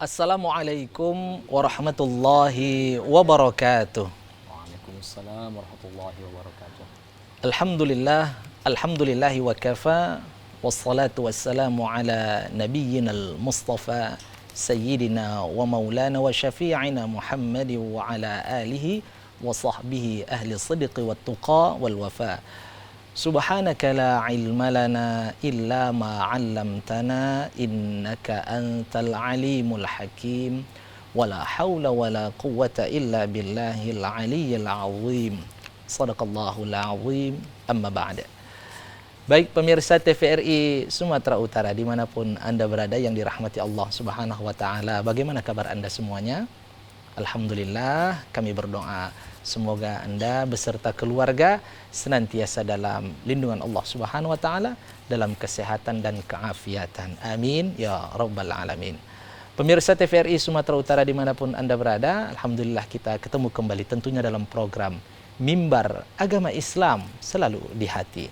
Assalamualaikum warahmatullahi wabarakatuh. Waalaikumsalam warahmatullahi wabarakatuh. Alhamdulillah, alhamdulillahi wa kafa, wassalatu wassalamu ala nabiyyinal mustafa, sayyidina wa maulana wa syafi'ina Muhammad wa ala alihi wa sahbihi ahli sidqi wa tuqa wal wafa. Subhanaka la ilma lana illa ma 'allamtana innaka antal alimul hakim wala haula wala quwwata illa billahil aliyyil azim. Shadaqallahul azim. Amma ba'da. Baik pemirsa TVRI Sumatera Utara dimanapun Anda berada yang dirahmati Allah Subhanahu wa Ta'ala, bagaimana kabar Anda semuanya? Alhamdulillah, kami berdoa semoga Anda beserta keluarga senantiasa dalam lindungan Allah Subhanahu wa Ta'ala, dalam kesehatan dan keafiatan. Amin ya rabbal alamin. Pemirsa TVRI Sumatera Utara dimanapun Anda berada, alhamdulillah kita ketemu kembali tentunya dalam program Mimbar Agama Islam Selalu di Hati.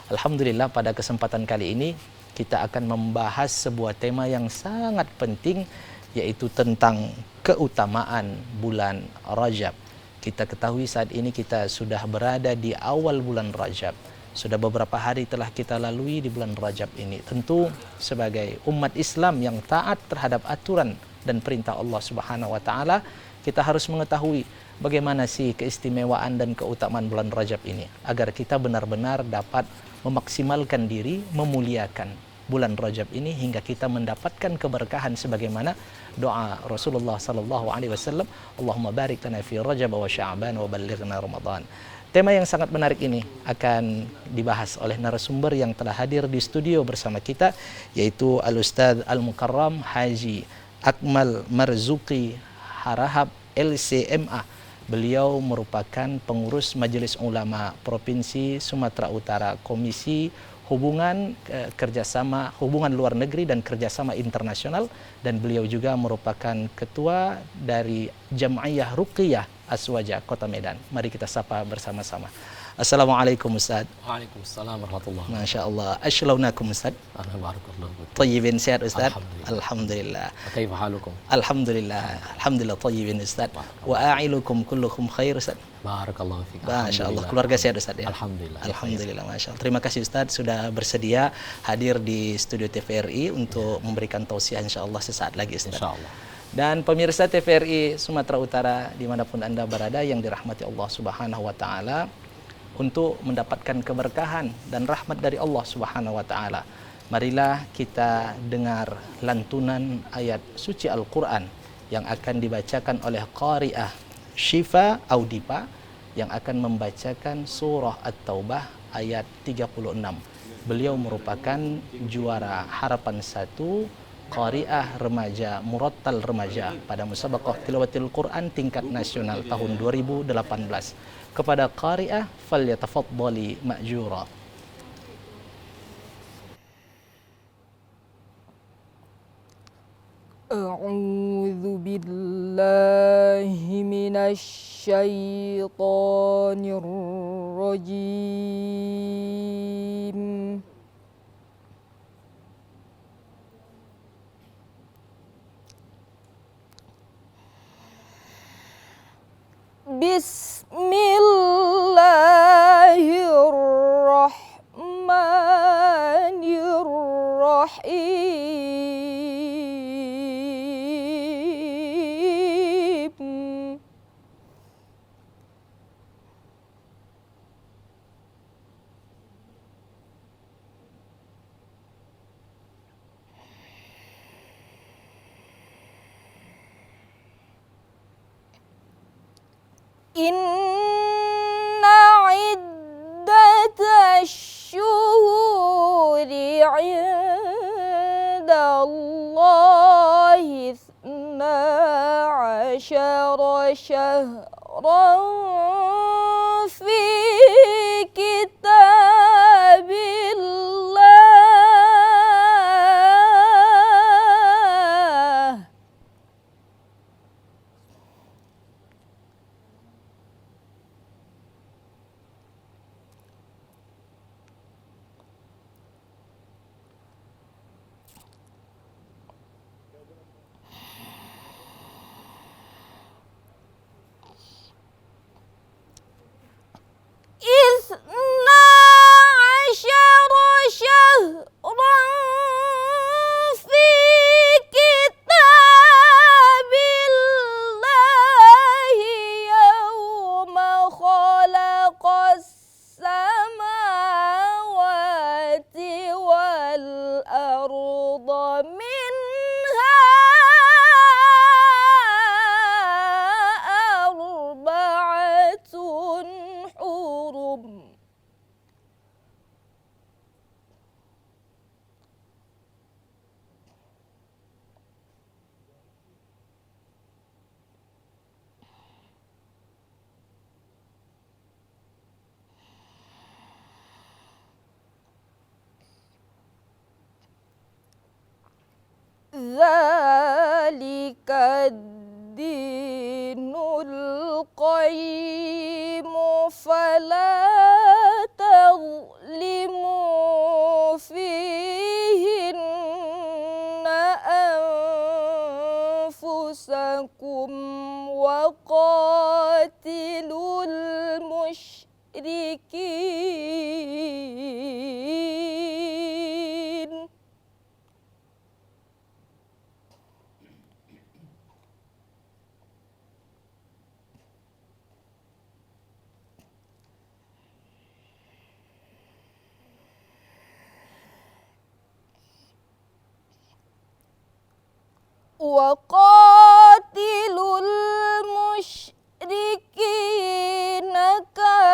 Alhamdulillah pada kesempatan kali ini kita akan membahas sebuah tema yang sangat penting, yaitu tentang keutamaan bulan Rajab. Kita ketahui saat ini kita sudah berada di awal bulan Rajab. Sudah beberapa hari telah kita lalui di bulan Rajab ini. Tentu sebagai umat Islam yang taat terhadap aturan dan perintah Allah Subhanahu wa Ta'ala, kita harus mengetahui bagaimana sih keistimewaan dan keutamaan bulan Rajab ini, agar kita benar-benar dapat memaksimalkan diri, memuliakan bulan Rajab ini hingga kita mendapatkan keberkahan sebagaimana doa Rasulullah sallallahu alaihi wasallam, Allahumma barik lana fi Rajab wa Sya'ban wa ballighna Ramadan. Tema yang sangat menarik ini akan dibahas oleh narasumber yang telah hadir di studio bersama kita, yaitu Al-Ustadz Al-Mukarram Haji Akmal Marzuki Harahap LCMA. Beliau merupakan pengurus Majelis Ulama Provinsi Sumatera Utara, Komisi Hubungan Kerjasama Hubungan Luar Negeri dan Kerjasama Internasional, dan beliau juga merupakan ketua dari Jam'iyah Ruqyah Aswaja Kota Medan. Mari kita sapa bersama-sama. Assalamualaikum Ustaz. Waalaikumsalam warahmatullahi wabarakatuh. Masya Allah. Asyalaunakum Ustaz. Barakallahu. Tayyibin, sehat Ustaz? Alhamdulillah. Alhamdulillah. Kaifa halukum? Alhamdulillah. Alhamdulillah tayyibin Ustaz. Wa a'ilukum kullukum khair Ustaz. Barakallahu fiik. Masya Allah, keluarga sehat Ustaz ya? Alhamdulillah. Alhamdulillah, Masya Allah. Terima kasih Ustaz sudah bersedia hadir di studio TVRI untuk memberikan tausiah insya Allah sesaat lagi Ustaz. Insya Allah. Dan pemirsa TVRI Sumatera Utara dimanapun Anda berada yang dirahmati Allah Subhanahu wa Ta'ala, untuk mendapatkan keberkahan dan rahmat dari Allah Subhanahu wa Ta'ala, marilah kita dengar lantunan ayat suci Al-Quran yang akan dibacakan oleh Qari'ah Syifa Audipa, yang akan membacakan surah At-Taubah ayat 36. Beliau merupakan juara harapan 1 Qari'ah remaja, Murattal remaja pada Musabaqah Tilawatil Quran tingkat nasional tahun 2018. Kepada Qari'ah, falyatafaddali ma'jura. A'udzu billahi minasy syaithanir rajim. Bismillahirrahmanirrahim. Inna iddatash syuhuri 'indallahi itsna 'asyara syahran fi kitabillah. Dzalikad dinul qayyim fala tadlimu fihinna anfusakum wa qatilul musyrikin. Wa qatilul musyrikina kaffatan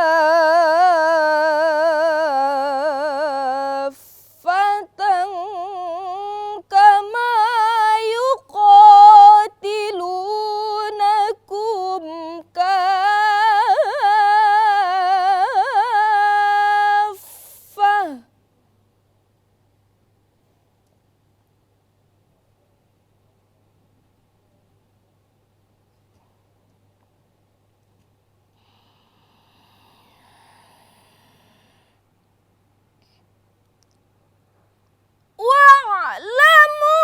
kama yuqatilunakum kaffah. Wa'lamu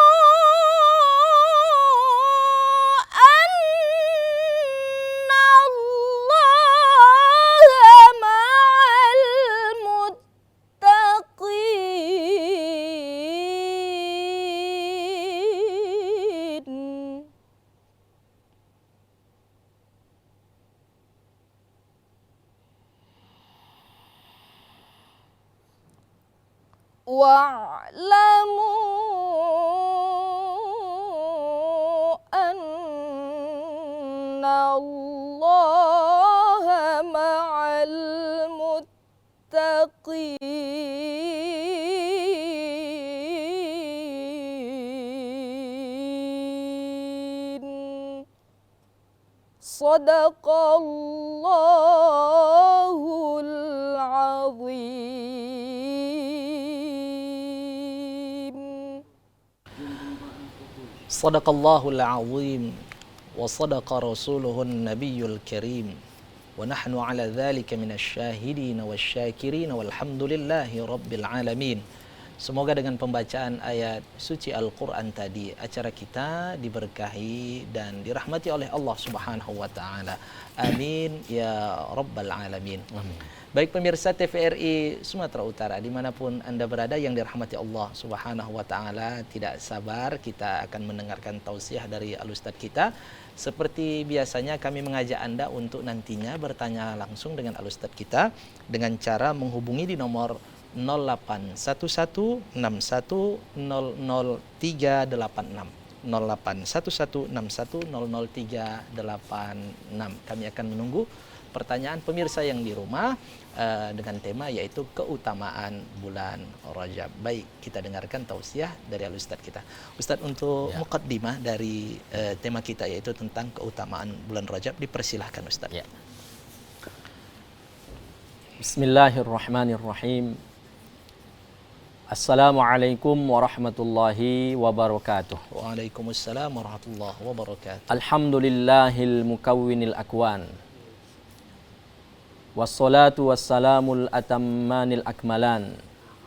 anna Allaha ma'al muttaqin. Wa'lamu anna Allaha ma'al muttaqin. Sadaqallahul azim. Sadaqallahul azim wa sadaqa rasuluhun nabiyul karim wa nahnu ala dhalika minasy syahidin wasyakirin walhamdulillahi rabbil alamin. Semoga dengan pembacaan ayat suci Al-Quran tadi, acara kita diberkahi dan dirahmati oleh Allah Subhanahu wa Ta'ala. Amin ya Rabbal Alamin. Amin. Baik pemirsa TVRI Sumatera Utara, dimanapun Anda berada yang dirahmati Allah Subhanahu wa Ta'ala, tidak sabar kita akan mendengarkan tausiah dari Al-Ustadz kita. Seperti biasanya kami mengajak Anda untuk nantinya bertanya langsung dengan Al-Ustadz kita dengan cara menghubungi di nomor 081161000386 081161000386. Kami akan menunggu pertanyaan pemirsa yang di rumah dengan tema yaitu keutamaan bulan Rajab. Baik, kita dengarkan tausiah dari Al-Ustadz kita. Ustadz, untuk muqaddimah dari tema kita yaitu tentang keutamaan bulan Rajab, dipersilahkan Ustadz. Bismillahirrahmanirrahim. Assalamualaikum warahmatullahi wabarakatuh. Waalaikumsalam warahmatullahi wabarakatuh. Alhamdulillahil mukawwinil akwan. Wassalatu wassalamul atammanil akmalan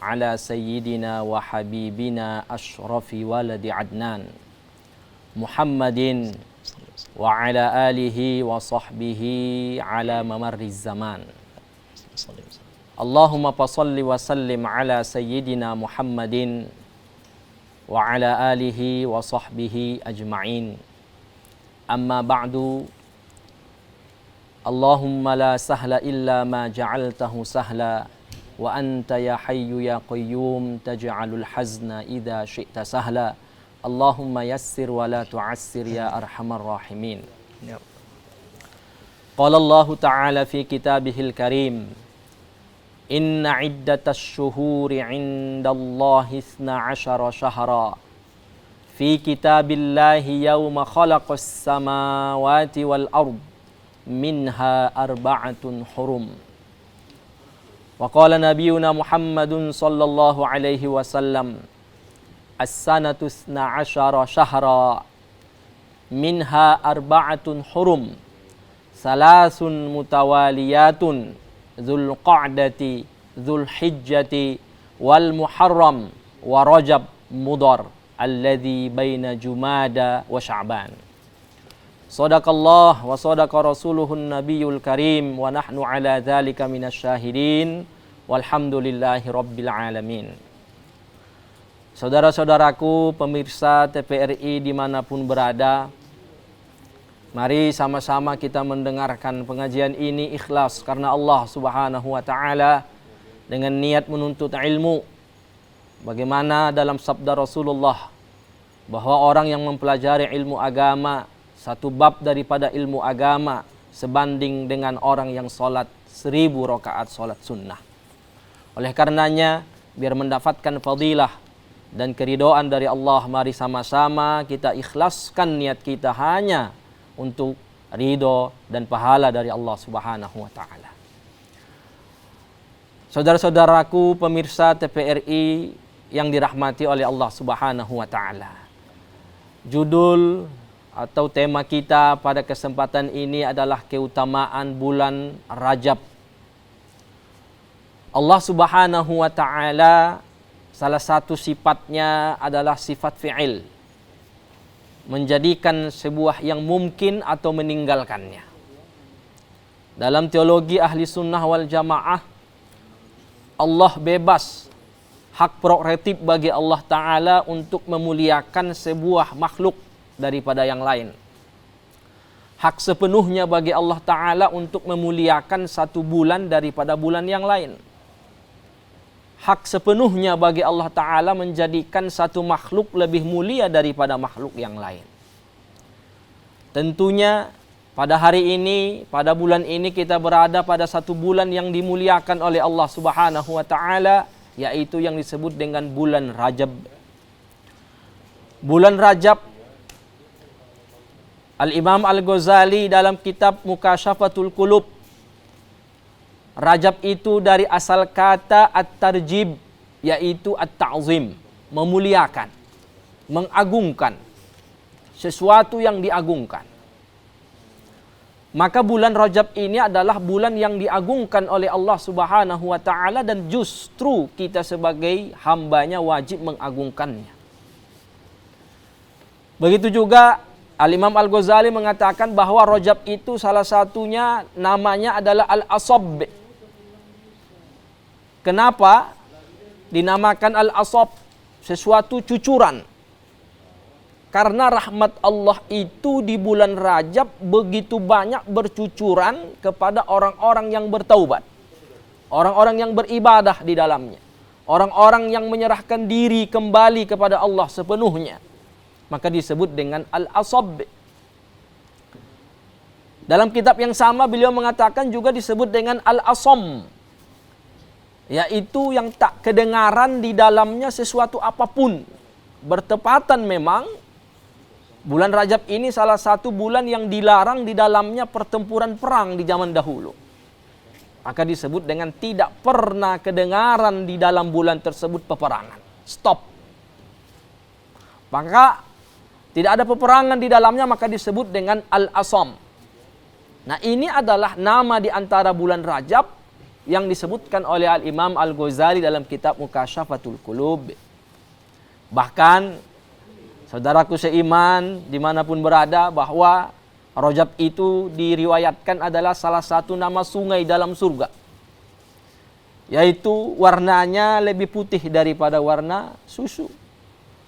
ala sayyidina wa habibina ashrafi waladi adnan Muhammadin wa ala alihi wa sahbihi ala mamarriz zaman. Allahumma fasalli wa sallim ala sayyidina Muhammadin wa ala alihi wa sahbihi ajma'in. Amma ba'du. Allahumma la sahla illa ma ja'altahu sahla wa anta ya hayyu ya qayyum taj'alul hazna idha syi'ta sahla. Allahumma yassir wa la tu'assir ya arhamar rahimin. Qala Allah ta'ala fi kitabihil karim, Inna iddatash syuhuri indallahi 12 syahra fi kitabillahi yawma khalaqas samawati wal ard minha arba'atun hurum. Wa qala nabiyuna Muhammadun sallallahu alaihi wasallam, as-sanatu 12 syahra minha arba'atun hurum, salasun mutawaliyatun, dzul qa'dati, dzul hijjati, wal muharram, wa rajab mudhar, alladhi baina jumada wa sya'ban. Sadaqallah wa sadaqa rasuluhun nabiyul karim wa nahnu ala dzalika minasyahidin walhamdulillahi rabbil alamin. Saudara-saudaraku pemirsa TVRI dimanapun berada, mari sama-sama kita mendengarkan pengajian ini ikhlas karena Allah Subhanahu wa taala dengan niat menuntut ilmu. Bagaimana dalam sabda Rasulullah bahwa orang yang mempelajari ilmu agama, satu bab daripada ilmu agama sebanding dengan orang yang sholat 1000 rakaat sholat sunnah. Oleh karenanya, biar mendapatkan fadilah dan keridhaan dari Allah, mari sama-sama kita ikhlaskan niat kita hanya untuk ridho dan pahala dari Allah Subhanahu wa taala. Saudara-saudaraku pemirsa TVRI yang dirahmati oleh Allah Subhanahu wa taala. Judul atau tema kita pada kesempatan ini adalah keutamaan bulan Rajab. Allah Subhanahu wa taala salah satu sifatnya adalah sifat fi'il, menjadikan sebuah yang mungkin atau meninggalkannya. Dalam teologi ahli sunnah wal jamaah, Allah bebas, hak prerogatif bagi Allah Ta'ala untuk memuliakan sebuah makhluk daripada yang lain. Hak sepenuhnya bagi Allah Ta'ala untuk memuliakan satu bulan daripada bulan yang lain. Hak sepenuhnya bagi Allah Ta'ala menjadikan satu makhluk lebih mulia daripada makhluk yang lain. Tentunya pada hari ini, pada bulan ini kita berada pada satu bulan yang dimuliakan oleh Allah Subhanahu wa taala, yaitu yang disebut dengan bulan Rajab. Bulan Rajab, Al-Imam Al-Ghazali dalam kitab Mukashafatul Qulub, Rajab itu dari asal kata at-tarjib, yaitu at-ta'zim, memuliakan, mengagungkan, sesuatu yang diagungkan. Maka bulan Rajab ini adalah bulan yang diagungkan oleh Allah Subhanahu wa taala dan justru kita sebagai hambanya wajib mengagungkannya. Begitu juga Al-Imam Al-Ghazali mengatakan bahwa Rajab itu salah satunya namanya adalah Al-Asab. Kenapa dinamakan Al-Asab? Sesuatu cucuran. Karena rahmat Allah itu di bulan Rajab begitu banyak bercucuran kepada orang-orang yang bertaubat. Orang-orang yang beribadah di dalamnya. Orang-orang yang menyerahkan diri kembali kepada Allah sepenuhnya. Maka disebut dengan Al-Asab. Dalam kitab yang sama beliau mengatakan juga disebut dengan Al-Asam, yaitu yang tak kedengaran di dalamnya sesuatu apapun. Bertepatan memang bulan Rajab ini salah satu bulan yang dilarang di dalamnya pertempuran perang di zaman dahulu. Maka disebut dengan tidak pernah kedengaran di dalam bulan tersebut peperangan. Stop. Maka tidak ada peperangan di dalamnya, maka disebut dengan Al-Asam. Nah, ini adalah nama di antara bulan Rajab yang disebutkan oleh Al-Imam Al-Ghazali dalam kitab Mukashafatul Qulub. Bahkan saudaraku seiman dimanapun berada, bahwa Rajab itu diriwayatkan adalah salah satu nama sungai dalam surga, yaitu warnanya lebih putih daripada warna susu,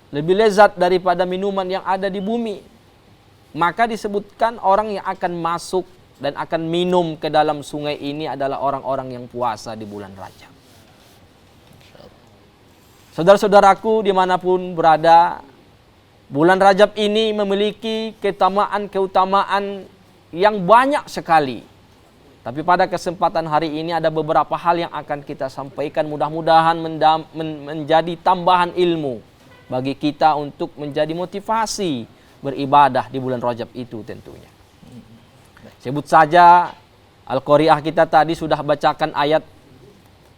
lebih lezat daripada minuman yang ada di bumi. Maka disebutkan orang yang akan masuk dan akan minum ke dalam sungai ini adalah orang-orang yang puasa di bulan Rajab. Saudara-saudaraku dimanapun berada, bulan Rajab ini memiliki keutamaan yang banyak sekali. Tapi pada kesempatan hari ini ada beberapa hal yang akan kita sampaikan. Mudah-mudahan menjadi tambahan ilmu bagi kita untuk menjadi motivasi beribadah di bulan Rajab itu tentunya. Sebut saja Al-Qari'ah kita tadi sudah bacakan ayat,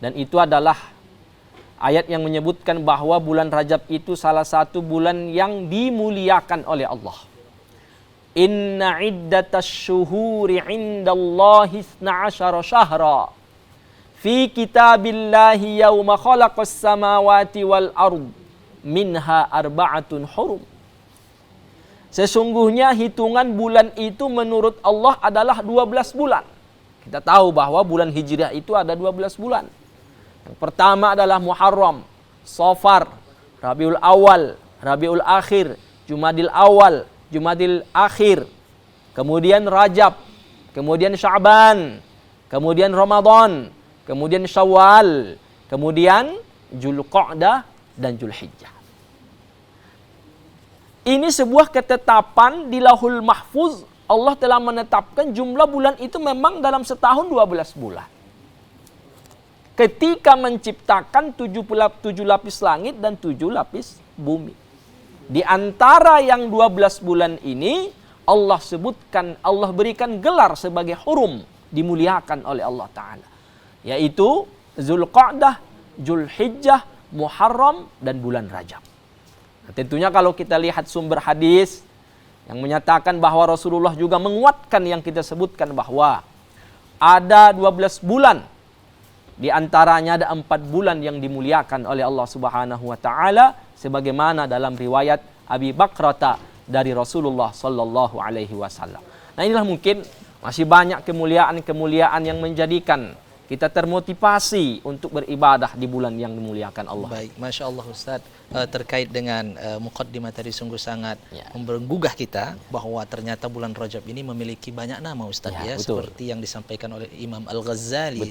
dan itu adalah ayat yang menyebutkan bahwa bulan Rajab itu salah satu bulan yang dimuliakan oleh Allah. Inna iddatas syuhuri indallahi 12 syahra fi kitabillahi yawma khalaqas samawati wal ard minha arba'atun hurum. Sesungguhnya hitungan bulan itu menurut Allah adalah 12 bulan. Kita tahu bahwa bulan Hijriah itu ada 12 bulan. Yang pertama adalah Muharram, Safar, Rabiul Awal, Rabiul Akhir, Jumadil Awal, Jumadil Akhir, kemudian Rajab, kemudian Sya'ban, kemudian Ramadan, kemudian Syawal, kemudian Dzulqa'dah dan Dzulhijjah. Ini sebuah ketetapan di Lauhul Mahfuz. Allah telah menetapkan jumlah bulan itu memang dalam setahun 12 bulan. Ketika menciptakan 7 lapis langit dan 7 lapis bumi. Di antara yang 12 bulan ini, Allah sebutkan, Allah berikan gelar sebagai hurum, dimuliakan oleh Allah Ta'ala. Yaitu Dzulqa'dah, Dzulhijjah, Muharram, dan bulan Rajab. Nah, tentunya kalau kita lihat sumber hadis yang menyatakan bahwa Rasulullah juga menguatkan yang kita sebutkan bahwa ada 12 bulan. Di antaranya ada 4 bulan yang dimuliakan oleh Allah Subhanahu wa taala sebagaimana dalam riwayat Abi Bakrata dari Rasulullah sallallahu alaihi wasallam. Nah, inilah mungkin masih banyak kemuliaan-kemuliaan yang menjadikan kita termotivasi untuk beribadah di bulan yang dimuliakan Allah. Baik, Masya Allah Ustaz, terkait dengan muqaddimah tadi sungguh sangat menggugah kita bahwa ternyata bulan Rajab ini memiliki banyak nama Ustaz ya, seperti yang disampaikan oleh Imam Al-Ghazali,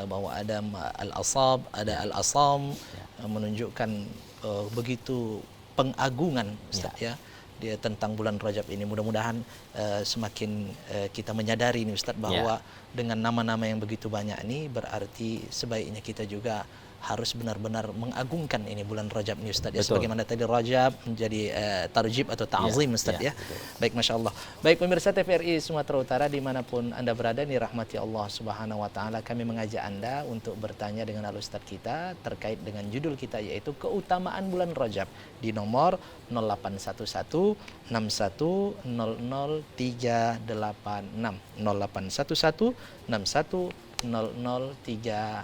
bahwa ada Al-Asab, ada Al-Asam, menunjukkan begitu pengagungan Ustaz ya dia tentang bulan Rajab ini. Mudah-mudahan semakin kita menyadari ini Ustaz bahwa dengan nama-nama yang begitu banyak ini berarti sebaiknya kita juga harus benar-benar mengagungkan ini bulan Rajab ini Ustaz ya. Sebagaimana tadi Rajab menjadi tarjib atau ta'zim Ustaz ya. Baik, Masya Allah. Baik pemirsa TVRI Sumatera Utara dimanapun Anda berada, dirahmati Allah Subhanahu Wa Ta'ala, kami mengajak Anda untuk bertanya dengan Al-Ustaz kita terkait dengan judul kita yaitu keutamaan bulan Rajab di nomor 0811 6100 386 0811 61 00386.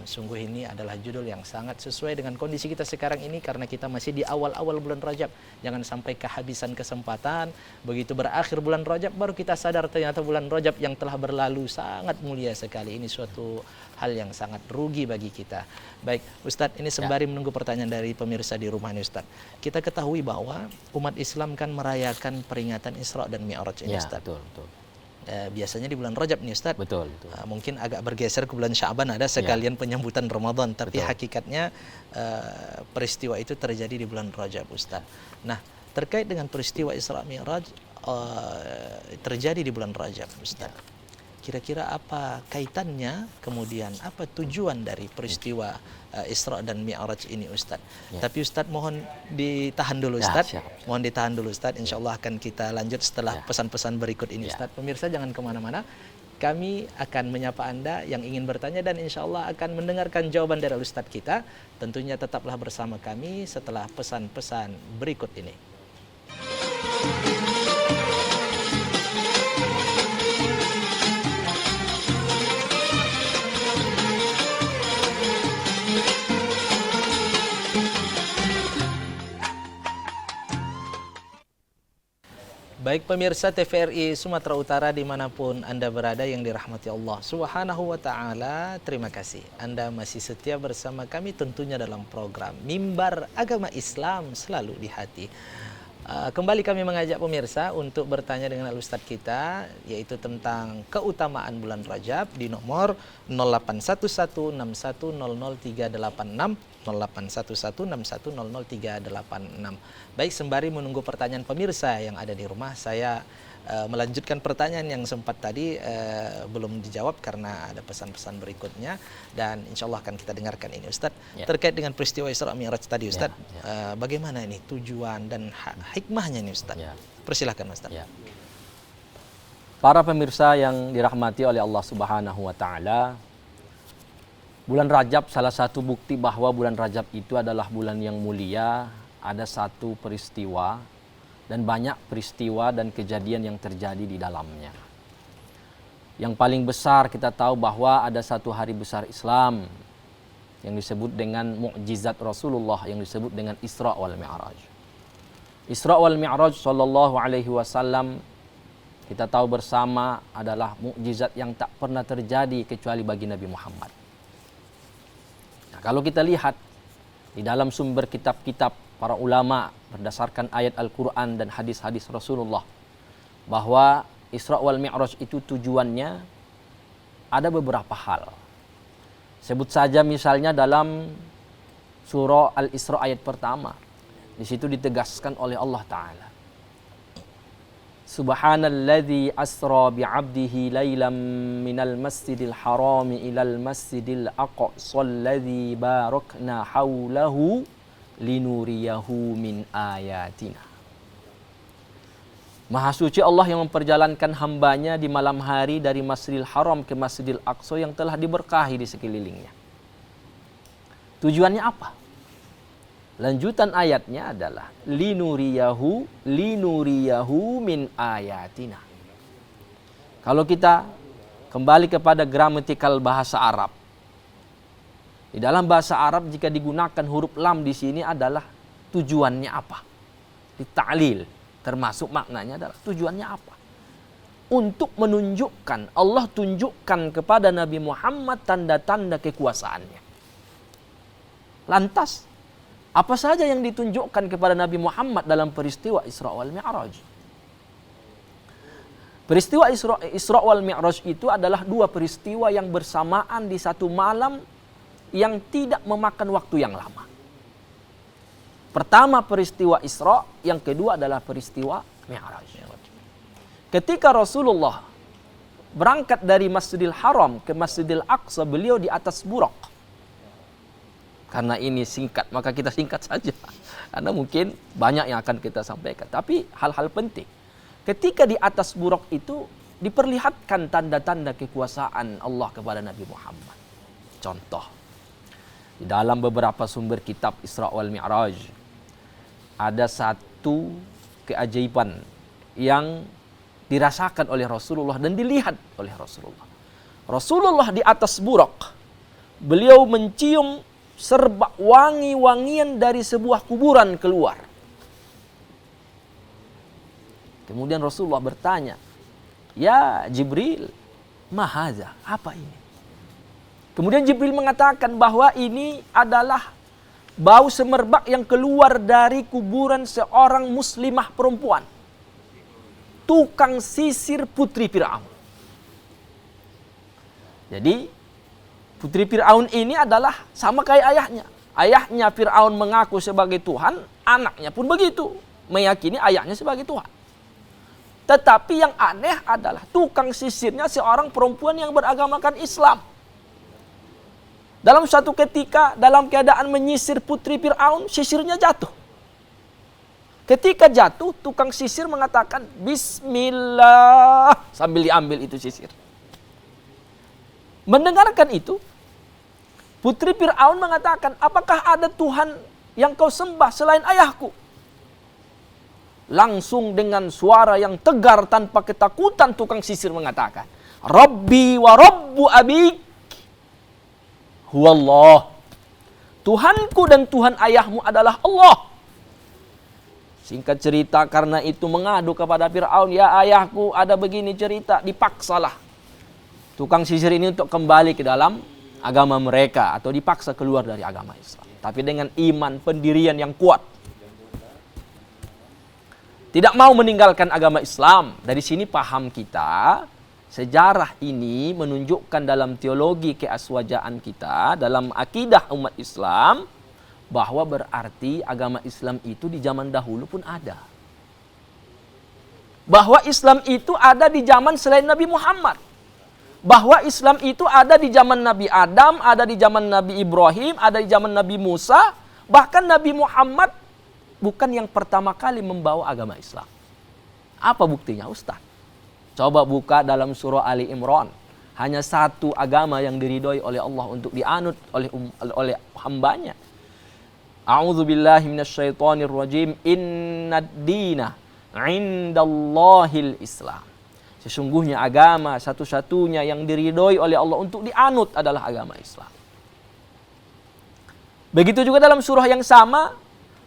Sungguh ini adalah judul yang sangat sesuai dengan kondisi kita sekarang ini karena kita masih di awal-awal bulan Rajab. Jangan sampai kehabisan kesempatan, begitu berakhir bulan Rajab baru kita sadar ternyata bulan Rajab yang telah berlalu sangat mulia sekali. Ini suatu hal yang sangat rugi bagi kita. Baik, Ustadz, ini sembari menunggu pertanyaan dari pemirsa di rumah ini Ustadz. Kita ketahui bahwa umat Islam kan merayakan peringatan Isra dan Mi'raj ini Ustadz. Betul. Biasanya di bulan Rajab nih Ustadz. Betul. Mungkin agak bergeser ke bulan Sya'ban ada sekalian penyambutan Ramadan, tapi hakikatnya peristiwa itu terjadi di bulan Rajab Ustadz. Nah, terkait dengan peristiwa Isra Mi'raj terjadi di bulan Rajab Ustadz. Kira-kira apa kaitannya, kemudian apa tujuan dari peristiwa Isra dan Mi'raj ini Ustadz? Tapi Ustadz mohon ditahan dulu Ustadz. Mohon ditahan dulu Ustadz. Insya Allah akan kita lanjut setelah pesan-pesan berikut ini Ustadz. Pemirsa jangan kemana-mana. Kami akan menyapa Anda yang ingin bertanya dan insya Allah akan mendengarkan jawaban dari Ustadz kita. Tentunya tetaplah bersama kami setelah pesan-pesan berikut ini. Baik pemirsa TVRI Sumatera Utara dimanapun Anda berada yang dirahmati Allah Subhanahu Wa Ta'ala, terima kasih Anda masih setia bersama kami tentunya dalam program Mimbar Agama Islam Selalu di Hati. Kembali kami mengajak pemirsa untuk bertanya dengan Al-Ustadz kita yaitu tentang keutamaan bulan Rajab di nomor 081161000386 081161000386. Baik, sembari menunggu pertanyaan pemirsa yang ada di rumah, saya melanjutkan pertanyaan yang sempat tadi belum dijawab karena ada pesan-pesan berikutnya dan insya Allah akan kita dengarkan ini Ustadz. Terkait dengan peristiwa Isra Mi'raj tadi Ustadz, bagaimana ini tujuan dan hikmahnya ini Ustadz? Persilahkan Ustadz. Para pemirsa yang dirahmati oleh Allah Subhanahu Wa Ta'ala, bulan Rajab salah satu bukti bahwa bulan Rajab itu adalah bulan yang mulia. Ada satu peristiwa dan banyak peristiwa dan kejadian yang terjadi di dalamnya. Yang paling besar kita tahu bahwa ada satu hari besar Islam yang disebut dengan mukjizat Rasulullah, yang disebut dengan Isra wal Mi'raj. Isra wal Mi'raj sallallahu alaihi wasallam kita tahu bersama adalah mukjizat yang tak pernah terjadi kecuali bagi Nabi Muhammad. Nah, kalau kita lihat di dalam sumber kitab-kitab para ulama berdasarkan ayat Al-Quran dan hadis-hadis Rasulullah, bahwa Isra wal Mi'raj itu tujuannya ada beberapa hal. Sebut saja misalnya dalam surah Al-Isra ayat pertama. Di situ ditegaskan oleh Allah Ta'ala. Subhanalladzi asra bi'abdihi laylam minal masjidil harami ilal masjidil aqsa alladzi barakna haulahu linuriyahu min ayatina. Maha suci Allah yang memperjalankan hambanya di malam hari dari Masjidil Haram ke Masjidil Aqsa yang telah diberkahi di sekelilingnya. Tujuannya apa? Lanjutan ayatnya adalah linuriyahu min ayatina. Kalau kita kembali kepada gramatikal bahasa Arab, di dalam bahasa Arab jika digunakan huruf lam di sini adalah tujuannya apa? Dita'lil. Termasuk maknanya adalah tujuannya apa? Untuk menunjukkan, Allah tunjukkan kepada Nabi Muhammad tanda-tanda kekuasaannya. Lantas, apa saja yang ditunjukkan kepada Nabi Muhammad dalam peristiwa Isra wal Mi'raj? Peristiwa Isra wal Mi'raj itu adalah dua peristiwa yang bersamaan di satu malam yang tidak memakan waktu yang lama. Pertama peristiwa Isra, yang kedua adalah peristiwa Mi'raj. Ketika Rasulullah berangkat dari Masjidil Haram ke Masjidil Aqsa, beliau di atas Buraq. Karena ini singkat, maka kita singkat saja. Karena mungkin banyak yang akan kita sampaikan. Tapi hal-hal penting. Ketika di atas Buraq itu diperlihatkan tanda-tanda kekuasaan Allah kepada Nabi Muhammad. Contoh, di dalam beberapa sumber kitab Isra wal Mi'raj, ada satu keajaiban yang dirasakan oleh Rasulullah dan dilihat oleh Rasulullah. Rasulullah di atas Buraq, beliau mencium serbak wangi-wangian dari sebuah kuburan keluar. Kemudian Rasulullah bertanya, "Ya Jibril, ma hadza? Apa ini?" Kemudian Jibril mengatakan bahwa ini adalah bau semerbak yang keluar dari kuburan seorang muslimah perempuan, tukang sisir putri Fir'aun. Jadi putri Fir'aun ini adalah sama kayak ayahnya. Ayahnya Fir'aun mengaku sebagai Tuhan, anaknya pun begitu, meyakini ayahnya sebagai Tuhan. Tetapi yang aneh adalah tukang sisirnya seorang perempuan yang beragamakan Islam. Dalam suatu ketika, dalam keadaan menyisir putri Fir'aun, sisirnya jatuh. Ketika jatuh, tukang sisir mengatakan, Bismillah, sambil diambil itu sisir. Mendengarkan itu, putri Fir'aun mengatakan, apakah ada Tuhan yang kau sembah selain ayahku? Langsung dengan suara yang tegar tanpa ketakutan, tukang sisir mengatakan, Rabbi wa Rabbu abik. Huwallah, Tuhanku dan Tuhan ayahmu adalah Allah. Singkat cerita, karena itu mengadu kepada Fir'aun, ya ayahku ada begini cerita, dipaksalah tukang sisir ini untuk kembali ke dalam agama mereka, atau dipaksa keluar dari agama Islam. Tapi dengan iman pendirian yang kuat, tidak mau meninggalkan agama Islam. Dari sini paham kita, sejarah ini menunjukkan dalam teologi keaswajaan kita, dalam akidah umat Islam, bahwa berarti agama Islam itu di zaman dahulu pun ada. Bahwa Islam itu ada di zaman selain Nabi Muhammad. Bahwa Islam itu ada di zaman Nabi Adam, ada di zaman Nabi Ibrahim, ada di zaman Nabi Musa. Bahkan Nabi Muhammad bukan yang pertama kali membawa agama Islam. Apa buktinya, Ustaz? Coba buka dalam surah Ali Imran. Hanya satu agama yang diridhoi oleh Allah untuk dianut oleh hambanya. A'udzu billahi minasyaitonir rajim. Innad dina indallahil Islam. Sesungguhnya agama satu-satunya yang diridhoi oleh Allah untuk dianut adalah agama Islam. Begitu juga dalam surah yang sama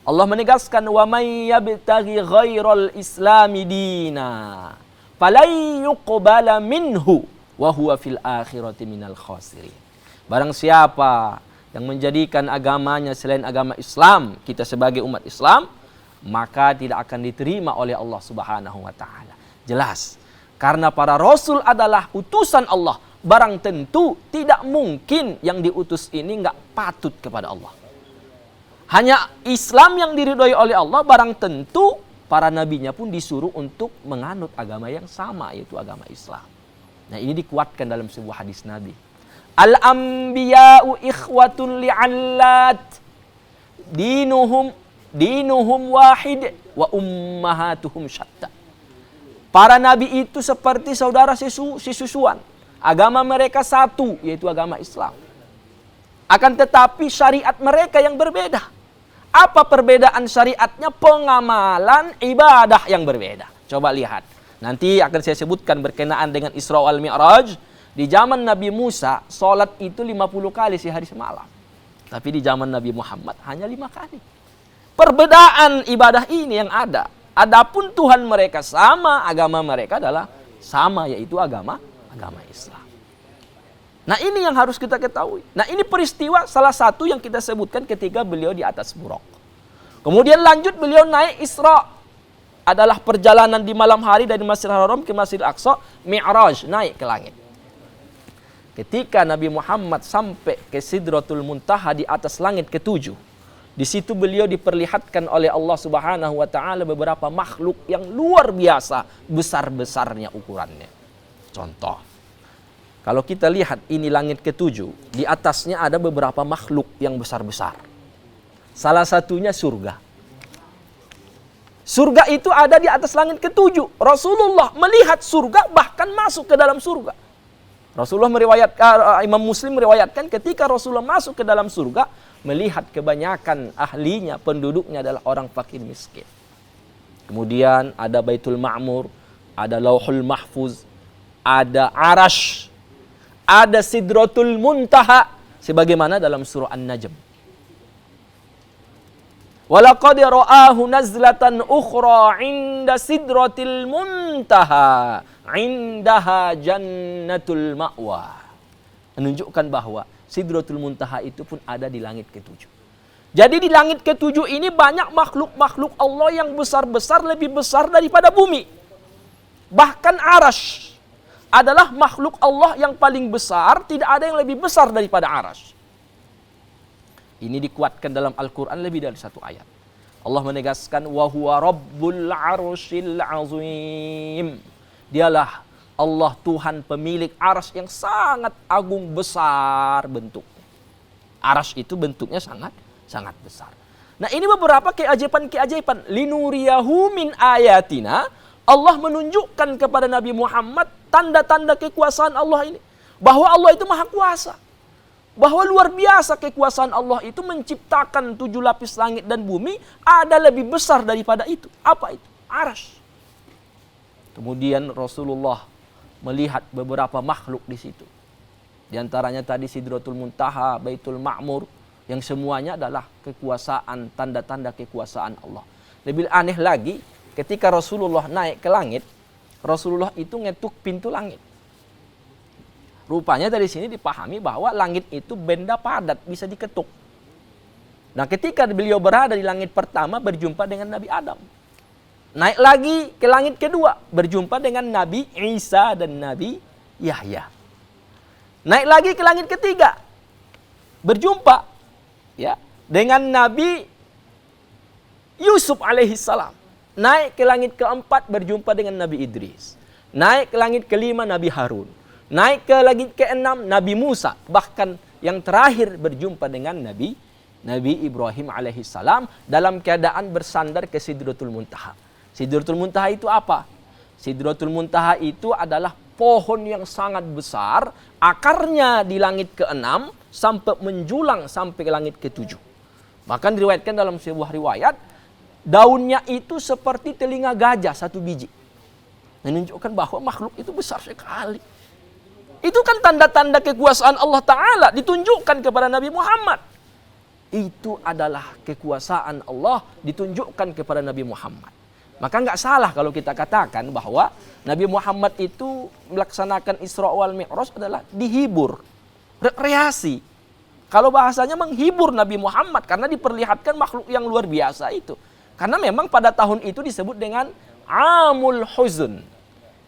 Allah menegaskan wa may yabtaghi ghairal islami dina falai yuqbala minhu wa huwa fil akhirati minal khasirin. Barang siapa yang menjadikan agamanya selain agama Islam, kita sebagai umat Islam, maka tidak akan diterima oleh Allah Subhanahu wa taala. Jelas, karena para rasul adalah utusan Allah, barang tentu tidak mungkin yang diutus ini enggak patut kepada Allah. Hanya Islam yang diridhoi oleh Allah, barang tentu para nabinya pun disuruh untuk menganut agama yang sama, yaitu agama Islam. Nah, ini dikuatkan dalam sebuah hadis Nabi. Al-anbiya'u ikhwatun li'allat dinuhum wahid wa ummahatuhum syatta. Para nabi itu seperti saudara sisusuan. Agama mereka satu, yaitu agama Islam. Akan tetapi syariat mereka yang berbeda. Apa perbedaan syariatnya? Pengamalan ibadah yang berbeda. Coba lihat. Nanti akan saya sebutkan berkenaan dengan Isra wal Mi'raj. Di zaman Nabi Musa, sholat itu 50 kali sehari semalam. Tapi di zaman Nabi Muhammad hanya 5 kali. Perbedaan ibadah ini yang ada. Adapun Tuhan mereka sama, agama mereka adalah sama, yaitu agama Islam. Nah, ini yang harus kita ketahui. Nah, ini peristiwa salah satu yang kita sebutkan ketika beliau di atas Buraq. Kemudian lanjut beliau naik Isra. Adalah perjalanan di malam hari dari Masjidil Haram ke Masjidil Aqsa, Mi'raj, naik ke langit. Ketika Nabi Muhammad sampai ke Sidratul Muntaha di atas langit ke-7, di situ beliau diperlihatkan oleh Allah Subhanahu wa taala beberapa makhluk yang luar biasa besar-besarnya ukurannya. Contoh, kalau kita lihat ini langit ke-7, di atasnya ada beberapa makhluk yang besar-besar. Salah satunya surga. Surga itu ada di atas langit ke-7. Rasulullah melihat surga, bahkan masuk ke dalam surga. Rasulullah meriwayatkan, Imam Muslim meriwayatkan ketika Rasulullah masuk ke dalam surga, melihat kebanyakan ahlinya, penduduknya adalah orang fakir miskin. Kemudian ada Baitul Ma'mur, ada Lauhul Mahfuz, ada Arash, ada Sidratul Muntaha, sebagaimana dalam surah An-Najm. Walaqad ra'ahu nazlatan ukhra 'inda Sidratil Muntaha, 'indaha jannatul ma'wa. Menunjukkan bahwa Sidratul Muntaha itu pun ada di langit ke-7. Jadi di langit ke-7 ini banyak makhluk-makhluk Allah yang besar-besar, lebih besar daripada bumi. Bahkan Arash adalah makhluk Allah yang paling besar, tidak ada yang lebih besar daripada Arash. Ini dikuatkan dalam Al-Quran lebih dari satu ayat. Allah menegaskan, wa huwa rabbul arsyil azim. Dialah Allah Tuhan pemilik arsy yang sangat agung besar bentuknya. Arsy itu bentuknya sangat besar. Nah, ini beberapa keajaiban-keajaiban. Linuriyahu min ayatina. Allah menunjukkan kepada Nabi Muhammad tanda-tanda kekuasaan Allah ini. Bahwa Allah itu maha kuasa. Bahwa luar biasa kekuasaan Allah itu menciptakan 7 lapis langit dan bumi, ada lebih besar daripada itu. Apa itu? Arsy. Kemudian Rasulullah melihat beberapa makhluk di situ. Di antaranya tadi Sidratul Muntaha, Baitul Ma'mur, yang semuanya adalah kekuasaan, tanda-tanda kekuasaan Allah. Lebih aneh lagi, ketika Rasulullah naik ke langit, Rasulullah itu ngetuk pintu langit. Rupanya dari sini dipahami bahwa langit itu benda padat, bisa diketuk. Nah, ketika beliau berada di langit pertama, berjumpa dengan Nabi Adam. Naik lagi ke langit kedua, berjumpa dengan Nabi Isa dan Nabi Yahya. Naik lagi ke langit ketiga, berjumpa dengan Nabi Yusuf alaihissalam. Naik ke langit keempat, berjumpa dengan Nabi Idris. Naik ke langit kelima, Nabi Harun. Naik ke langit ke-6 Nabi Musa. Bahkan yang terakhir berjumpa dengan Nabi Ibrahim alaihissalam dalam keadaan bersandar ke Sidratul Muntaha. Sidratul Muntaha itu apa? Sidratul Muntaha itu adalah pohon yang sangat besar, akarnya di langit ke-6 sampai menjulang sampai ke langit ke-7. Bahkan diriwayatkan dalam sebuah riwayat, Daunnya itu seperti telinga gajah satu biji. Menunjukkan bahwa makhluk itu besar sekali. Itu kan tanda-tanda kekuasaan Allah Ta'ala ditunjukkan kepada Nabi Muhammad. Itu adalah kekuasaan Allah ditunjukkan kepada Nabi Muhammad. Maka nggak salah kalau kita katakan bahwa Nabi Muhammad itu melaksanakan Isra wal Mi'raj adalah dihibur, rekreasi. Kalau bahasanya menghibur Nabi Muhammad karena diperlihatkan makhluk yang luar biasa itu. Karena memang pada tahun itu disebut dengan Amul Huzn.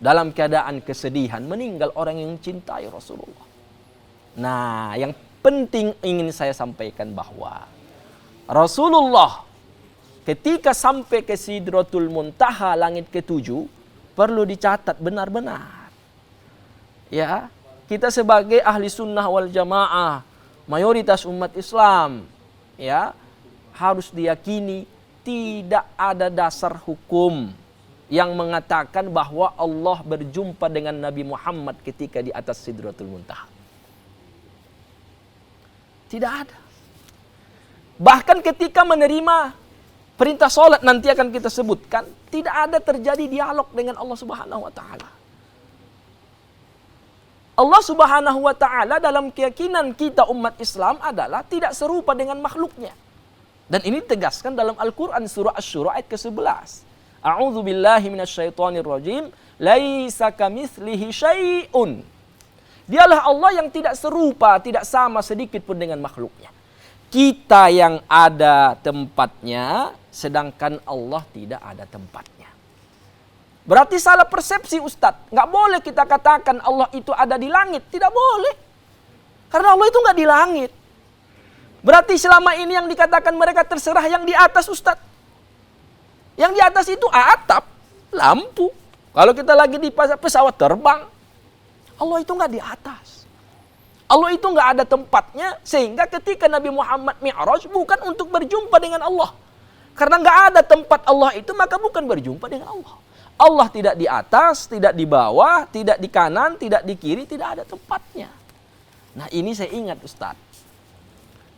Dalam keadaan kesedihan meninggal orang yang mencintai Rasulullah. Nah, yang penting ingin saya sampaikan bahwa Rasulullah ketika sampai ke Sidratul Muntaha langit ketujuh perlu dicatat benar-benar. Ya, kita sebagai ahli sunnah wal jamaah, mayoritas umat Islam, ya, harus diyakini tidak ada dasar hukum yang mengatakan bahwa Allah berjumpa dengan Nabi Muhammad ketika di atas Sidratul Muntaha. Tidak ada. Bahkan ketika menerima perintah sholat nanti akan kita sebutkan, tidak ada terjadi dialog dengan Allah Subhanahu wa Ta'ala. Allah Subhanahu wa Ta'ala dalam keyakinan kita umat Islam adalah tidak serupa dengan makhluknya. Dan ini ditegaskan dalam Al-Quran surah Asy-Syura ayat ke-11. A'udzu billahi minasyaitonir rajim. Laisa kamitslihi syai'un. Dialah Allah yang tidak serupa, tidak sama sedikit pun dengan makhluknya. Kita yang ada tempatnya, sedangkan Allah tidak ada tempatnya. Berarti salah persepsi Ustadz. Nggak boleh kita katakan Allah itu ada di langit. Tidak boleh. Karena Allah itu nggak di langit. Berarti selama ini yang dikatakan mereka terserah yang di atas Ustadz. Yang di atas itu atap, lampu. Kalau kita lagi di pesawat terbang, Allah itu nggak di atas. Allah itu nggak ada tempatnya, sehingga ketika Nabi Muhammad Mi'raj bukan untuk berjumpa dengan Allah. Karena nggak ada tempat Allah itu, maka bukan berjumpa dengan Allah. Allah tidak di atas, tidak di bawah, tidak di kanan, tidak di kiri, tidak ada tempatnya. Nah ini saya ingat Ustadz.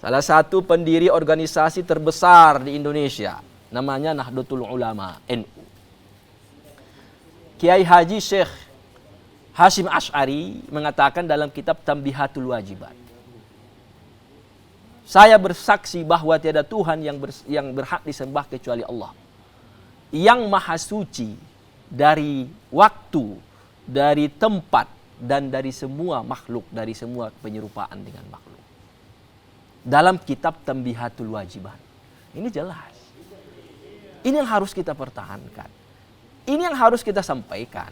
Salah satu pendiri organisasi terbesar di Indonesia, namanya Nahdlatul Ulama, NU. Kiai Haji Syekh Hashim Asy'ari mengatakan dalam kitab Tambihatul Wajibat. Saya bersaksi bahwa tiada Tuhan yang berhak disembah kecuali Allah. Yang maha suci dari waktu, dari tempat, dan dari semua makhluk, dari semua penyerupaan dengan makhluk. Dalam kitab Tambihatul Wajibat. Ini jelas. Ini yang harus kita pertahankan. Ini yang harus kita sampaikan.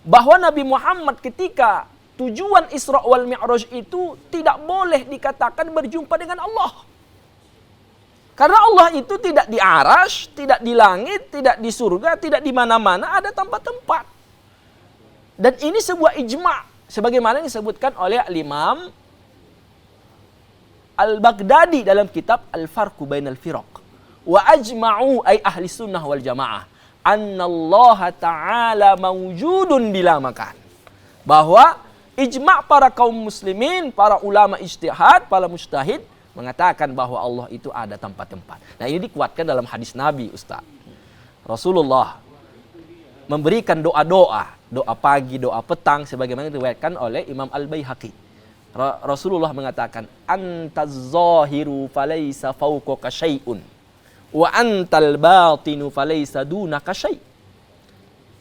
Bahwa Nabi Muhammad ketika tujuan Isra wal Mi'raj itu tidak boleh dikatakan berjumpa dengan Allah. Karena Allah itu tidak di arasy, tidak di langit, tidak di surga, tidak di mana-mana, ada tempat-tempat. Dan ini sebuah ijma' sebagaimana disebutkan oleh Imam Al-Baghdadi dalam kitab Al-Farqu Bainal Firaq. Wa ajma'u ay ahli sunnah wal jamaah annallaha ta'ala mawjudun bila makan. Bahwa ijma' para kaum muslimin, para ulama ijtihad, para mujtahid mengatakan bahwa Allah itu ada tempat-tempat. Nah ini dikuatkan dalam hadis Nabi Ustaz. Rasulullah memberikan doa-doa, doa pagi, doa petang sebagaimana diriwayatkan oleh Imam Al-Baihaqi. Rasulullah mengatakan, antaz zahiru falaysa fawqaka syai'un wa antal batinu falaysa dunaka syai'.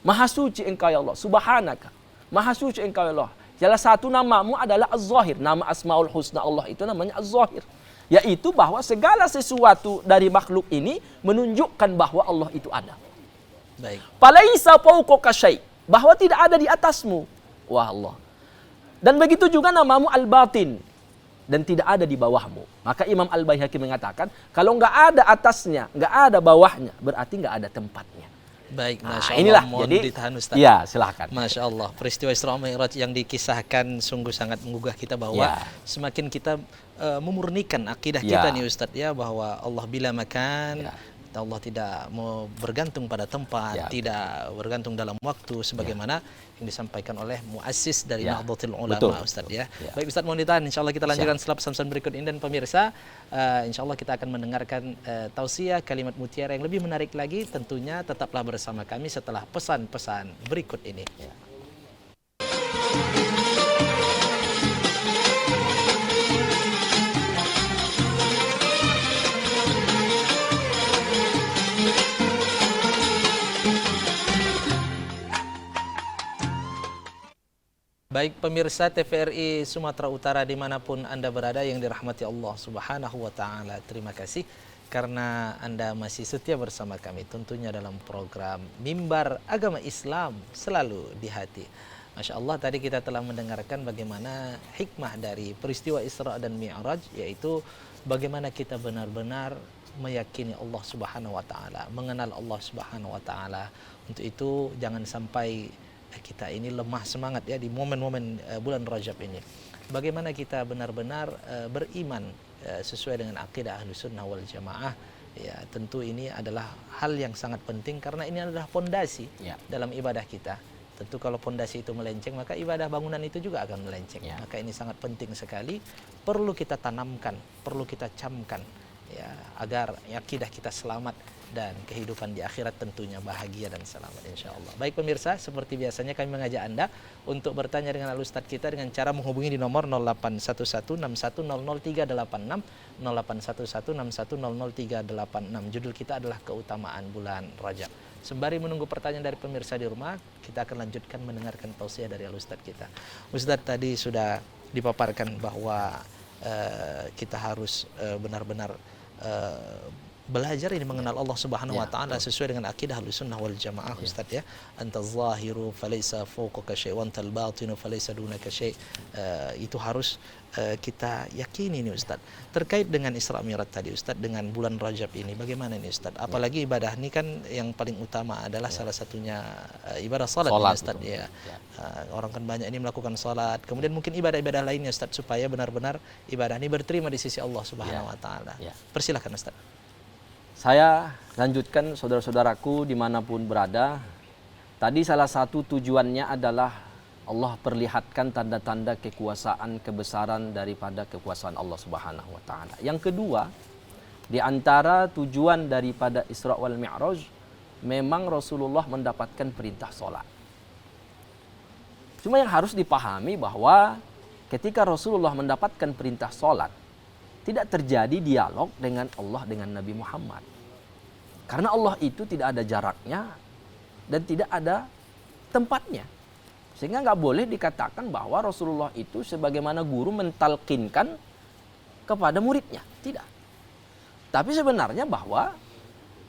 Maha suci engkau ya Allah, subhanaka. Maha suci engkau ya Allah. Salah satu namamu adalah Az-Zahir. Nama Asmaul Husna Allah itu namanya Az-Zahir. Yaitu bahwa segala sesuatu dari makhluk ini menunjukkan bahwa Allah itu ada. Baik. Falaysa fawqaka syai'. Bahwa tidak ada di atasmu. Wah Allah. Dan begitu juga namamu Al-Batin. Dan tidak ada di bawahmu. Maka Imam Al-Baihaqi mengatakan, kalau nggak ada atasnya, nggak ada bawahnya, berarti nggak ada tempatnya. Baik, Masya Allah. Inilah, mohon jadi, ditahan Ustaz. Ya, silahkan. Masya Allah, peristiwa Isra Mi'raj yang dikisahkan sungguh sangat menggugah kita bahwa Ya. semakin kita memurnikan akidah Ya. kita nih Ustaz ya, bahwa Allah bila makan, Ya. Allah tidak mau bergantung pada tempat, tidak bergantung dalam waktu sebagaimana yang disampaikan oleh muassis dari Nahdlatul Ulama, Ustaz ya. Baik Ustaz, mohon ditahan, insyaallah kita lanjutkan setelah pesan-pesan berikut ini. Dan pemirsa, insyaallah kita akan mendengarkan tausiah kalimat mutiara yang lebih menarik lagi. Tentunya tetaplah bersama kami setelah pesan-pesan berikut ini. Baik pemirsa TVRI Sumatera Utara dimanapun Anda berada yang dirahmati Allah Subhanahu wa Ta'ala, terima kasih karena Anda masih setia bersama kami tentunya dalam program Mimbar Agama Islam Selalu di Hati. Masya Allah, tadi kita telah mendengarkan bagaimana hikmah dari peristiwa Isra dan Mi'raj, yaitu bagaimana kita benar-benar meyakini Allah Subhanahu wa Ta'ala, mengenal Allah Subhanahu wa Ta'ala. Untuk itu jangan sampai kita ini lemah semangat ya di momen-momen bulan Rajab ini. Bagaimana kita benar-benar beriman sesuai dengan akidah Ahlussunnah wal Jamaah. Ya, tentu ini adalah hal yang sangat penting karena ini adalah pondasi dalam ibadah kita. Tentu kalau pondasi itu melenceng, maka ibadah bangunan itu juga akan melenceng. Maka ini sangat penting sekali, perlu kita tanamkan, perlu kita camkan ya, agar akidah kita selamat dan kehidupan di akhirat tentunya bahagia dan selamat insyaallah. Baik pemirsa, seperti biasanya kami mengajak Anda untuk bertanya dengan Al-Ustadz kita dengan cara menghubungi di nomor 081161000386, 081161000386. Judul kita adalah keutamaan bulan Rajab. Sembari menunggu pertanyaan dari pemirsa di rumah, kita akan lanjutkan mendengarkan tausiah dari Al-Ustadz kita. Ustadz tadi sudah dipaparkan bahwa kita harus benar-benar belajar ini mengenal Allah Subhanahu wa Ta'ala sesuai dengan akidah Ahlussunnah wal Jamaah, Ustaz ya. Anta zahiru falaysa fawqaka syai' wa antal batinu falaysa dunaka syai'. Itu harus kita yakini ini Ustaz. Terkait dengan Isra Mi'raj tadi Ustaz, dengan bulan Rajab ini bagaimana ini Ustaz? Apalagi ibadah ini kan yang paling utama adalah salah satunya ibadah salat ini Ustaz ya. Orang kan banyak ini melakukan salat, kemudian mungkin ibadah-ibadah lainnya Ustaz supaya benar-benar ibadah ini berterima di sisi Allah Subhanahu wa Ta'ala. Persilakan Ustaz. Saya lanjutkan saudara-saudaraku dimanapun berada. Tadi salah satu tujuannya adalah Allah perlihatkan tanda-tanda kekuasaan, kebesaran daripada kekuasaan Allah Subhanahu wa Ta'ala. Yang kedua, di antara tujuan daripada Isra wal Mi'raj, memang Rasulullah mendapatkan perintah sholat. Cuma yang harus dipahami bahwa ketika Rasulullah mendapatkan perintah sholat, tidak terjadi dialog dengan Allah dengan Nabi Muhammad. Karena Allah itu tidak ada jaraknya dan tidak ada tempatnya. Sehingga nggak boleh dikatakan bahwa Rasulullah itu sebagaimana guru mentalkinkan kepada muridnya. Tidak. Tapi sebenarnya bahwa